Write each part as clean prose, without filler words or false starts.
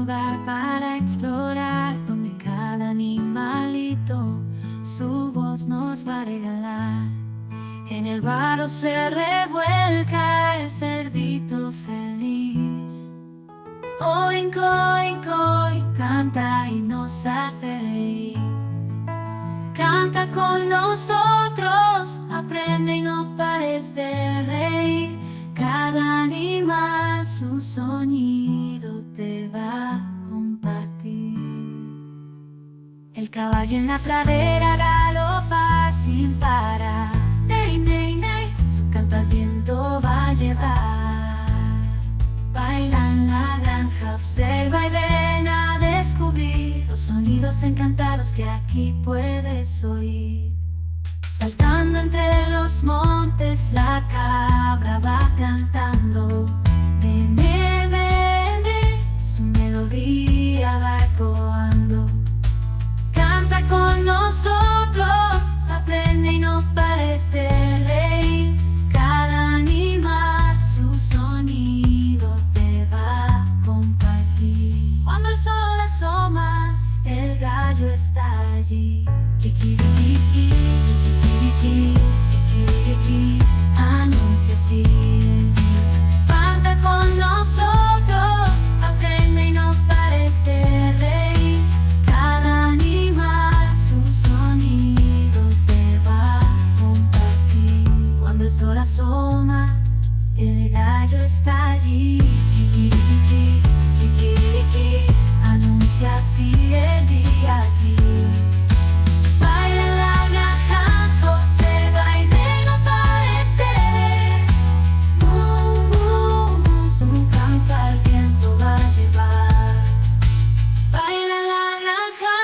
lugar para explorar, donde cada animalito su voz nos va a regalar. En el barro se revuelca el cerdito feliz. Oink, oink, oink, canta y nos hace reír. Canta con nosotros, aprende y no pares de reír. Cada animal su sonido te va a compartir. El caballo en la pradera galopa sin parar. Ney, ney, ney, su canto al viento va a llevar. Baila en la granja, observa y ven a descubrir los sonidos encantados que aquí puedes oír. Saltando entre los montes, la cabra va cantando. Bene, bene, su melodía va ecoando. Canta con nosotros, aprende y no pares de reír. Cada animal su sonido te va a compartir. Cuando el sol asoma, el gallo está allí. Kikiriki, kikiriki, kikiriki, anuncia así el día. Canta con nosotros, aprende y no pares de reír. Cada animal su sonido te va a compartir. Cuando el sol asoma, el gallo está allí. Kikiriki, kikiriki, anuncia así el día aquí. Baila en la granja, observa y ve, no pares de ver. Su canto al viento va a llevar. Baila en la granja,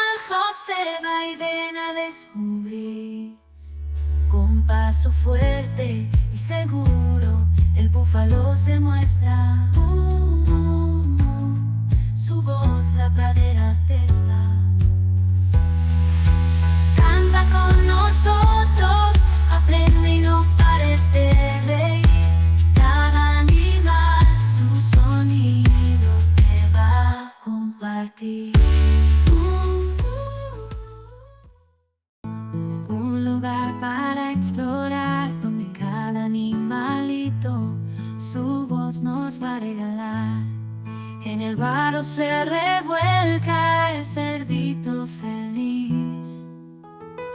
observa y ven a descubrir. Con paso fuerte y seguro, el búfalo se muestra. Su voz la pradera atesta. Canta con nosotros, aprende y no pares de reír. Cada animal su sonido te va a compartir. Un lugar para explorar, donde cada animalito su voz nos va a regalar. En el barro se revuelca el cerdito feliz.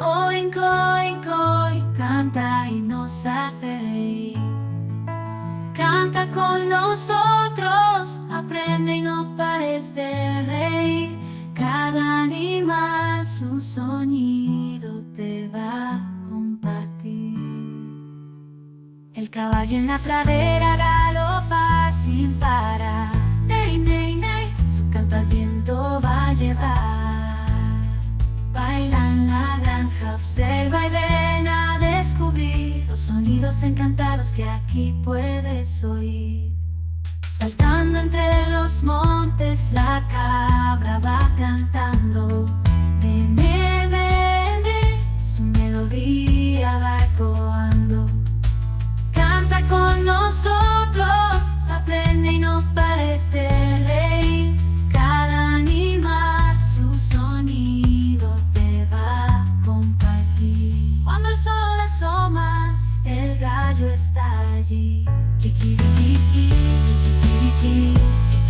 Oink, oink, oink, canta y nos hace reír. Canta con nosotros, aprende y no pares de reír. Cada animal su sonido te va a compartir. El caballo en la pradera galopa sin parar. Ney, ney, ney, su canto al viento va a llevar. Baila en la granja, observa y ven a descubrir los sonidos encantados que aquí puedes oír. Saltando entre los montes, la cabra va cantando. Bene, bene, su melodía va ecoando. Canta con nosotros, aprende y no pares de reír. Cada animal su sonido te va a compartir. Cuando el sol asoma, el gallo está allí. Kikiriki, kikiriki,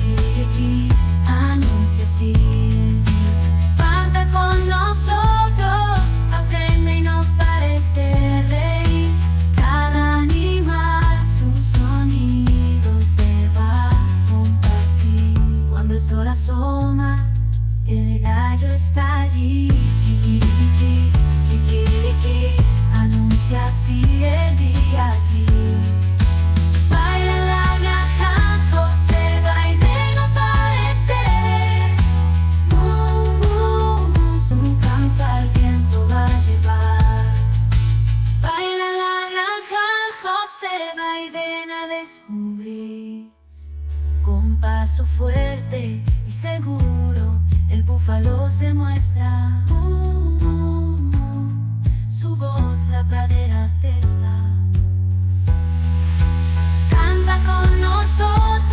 kikiriki, anuncia así el día. Canta con nosotros, aprende y no pares de reír. Cada animal su sonido te va a compartir. Cuando el sol asoma, el gallo está allí. Kikiriki, kikiriki, anuncia así el día aquí. Baila en la granja, observa y ve, no pares de ver. Su canto al viento va a llevar. Baila en la granja, observa y ven a descubrir. Con paso fuerte y seguro, el búfalo se muestra. Su voz la pradera atesta. Canta con nosotros.